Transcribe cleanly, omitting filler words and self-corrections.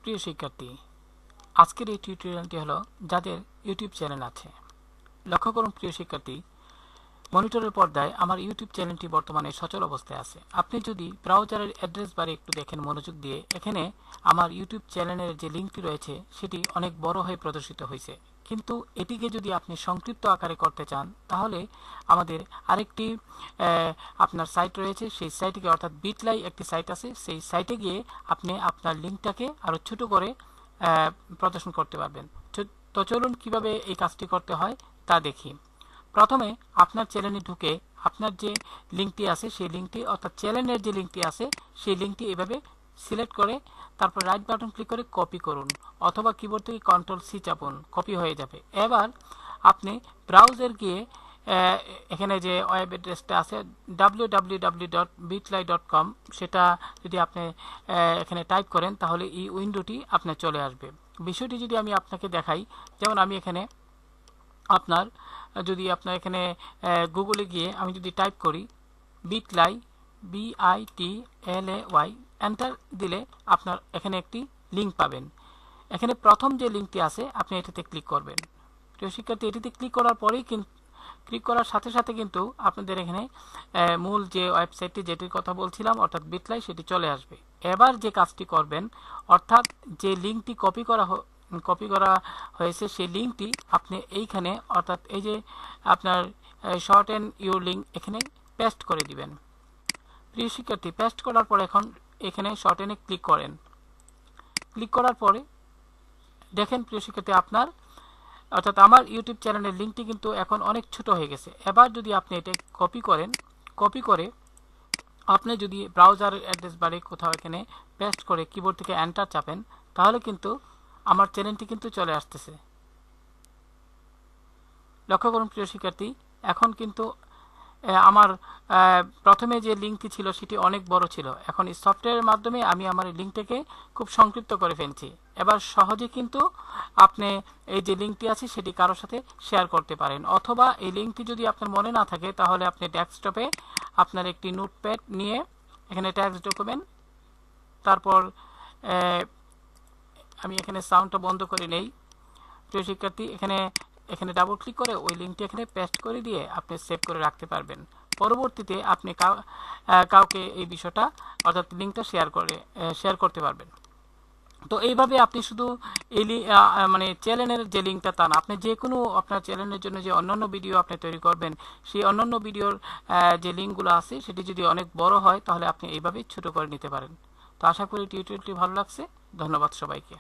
প্রিয় শিক্ষার্থী, আজকের এই টিউটোরিয়ালটি হলো যাদের ইউটিউব চ্যানেল আছে। লক্ষ্য করুন প্রিয় শিক্ষার্থী, মনিটরের পর্দায় আমার ইউটিউব চ্যানেলটি বর্তমানে সচল অবস্থায় আছে। আপনি যদি ব্রাউজারের অ্যাড্রেস বারে একটু দেখেন মনোযোগ দিয়ে, এখানে আমার ইউটিউব চ্যানেলের যে লিঙ্কটি রয়েছে সেটি অনেক বড় হয়ে প্রদর্শিত হয়েছে। কিন্তু এটিকে যদি আপনি সংক্ষিপ্ত আকারে করতে চান তাহলে আমাদের আরেকটি আপনার সাইট রয়েছে, সেই সাইটকে অর্থাৎ বিটলাই একটি সাইট আছে, সেই সাইটে গিয়ে আপনি আপনার লিঙ্কটাকে আরও ছোট করে প্রদর্শন করতে পারবেন। তো চলুন কিভাবে এই কাজটি করতে হয় তা দেখি। প্রথমে আপনার চ্যানেলে ঢুকে আপনার যে লিঙ্কটি আছে সেই লিঙ্কটি অর্থাৎ চ্যানেলের যে লিঙ্কটি আছে সেই লিঙ্কটি এভাবে সিলেক্ট করে তারপর রাইট বাটন ক্লিক করে কপি করুন, অথবা কিবোর্ড থেকে Ctrl+C চাপুন, কপি হয়ে যাবে। এবার আপনি ব্রাউজার গিয়ে এখানে যে ওয়েব অ্যাড্রেসটা আছে www.bitly.com, সেটা যদি আপনি এখানে টাইপ করেন তাহলে এই উইন্ডোটি আপনার চলে আসবে। বিষয়টি যদি আমি আপনাকে দেখাই, যেমন আমি এখানে আপনার এখানে গুগলে গিয়ে আমি যদি টাইপ করি বিটলাই BITLAY, এন্টার দিলে আপনার এখানে একটি লিঙ্ক পাবেন। এখানে প্রথম যে লিঙ্কটি আছে আপনি এটাতে ক্লিক করবেন। প্রিয় শিক্ষার্থী, এটিতে ক্লিক করার পরেই ক্লিক করার সাথে সাথে কিন্তু আপনাদের এখানে মূল যে ওয়েবসাইটটি যেটির কথা বলছিলাম অর্থাৎ বিটলাই সেটি চলে আসবে। এবার যে কাজটি করবেন, অর্থাৎ যে লিঙ্কটি কপি করা হয়েছে সেই লিঙ্কটি আপনি এইখানে অর্থাৎ এই যে আপনার শর্ট এন্ড ইউর লিঙ্ক এখানে পেস্ট করে দিবেন। প্রিয় শিক্ষার্থী, পেস্ট করার পর এখন এখানে শর্ট এন্ডে ক্লিক করেন। ক্লিক করার পরে দেখেন প্রিয় শিক্ষার্থী, আপনার অর্থাৎ আমার ইউটিউব চ্যানেলের লিঙ্কটি কিন্তু এখন অনেক ছোট হয়ে গেছে। এবার যদি আপনি এটা কপি করে আপনি যদি ব্রাউজার অ্যাড্রেস বারে কোথাও এখানে পেস্ট করে কিবোর্ড থেকে এন্টার চাপেন তাহলে কিন্তু আমার চ্যানেলটি কিন্তু চলে আসতেছে। লক্ষ্য করুন প্রিয় শিক্ষার্থী, এখন কিন্তু আমার প্রথমে যে লিঙ্কটি ছিল সেটি অনেক বড় ছিল, এখন এই সফটওয়্যারের মাধ্যমে আমি আমার লিঙ্কটাকে খুব সংক্ষিপ্ত করে ফেলছি। এবার সহজে কিন্তু আপনি এই যে লিঙ্কটি আছে সেটি কারোর সাথে শেয়ার করতে পারেন, অথবা এই লিঙ্কটি যদি আপনার মনে না থাকে তাহলে আপনি ডেস্কটপে আপনার একটি নোটপ্যাড নিয়ে এখানে টেক্সট ডকুমেন্ট, তারপর আমি এখানে সাউন্ডটা বন্ধ করে নেই। প্রিয় শিক্ষার্থী, এখানে ডাবল ক্লিক করে ওই লিঙ্কটি এখানে পেস্ট করে দিয়ে আপনি সেভ করে রাখতে পারবেন। পরবর্তীতে আপনি কাউকে এই বিষয়টা অর্থাৎ লিঙ্কটা শেয়ার করতে পারবেন। তো এইভাবে আপনি শুধু এই মানে চ্যানেলের যে লিঙ্কটা তা না, আপনি যে কোনো আপনার চ্যানেলের জন্য যে অন্যান্য ভিডিও আপনি তৈরি করবেন সেই অন্যান্য ভিডিওর যে লিঙ্কগুলো আছে সেটি যদি অনেক বড় হয় তাহলে আপনি এইভাবে ছোট করে নিতে পারেন। তো আশা করি টিউটোরিয়ালটি ভালো লাগছে। ধন্যবাদ সবাইকে।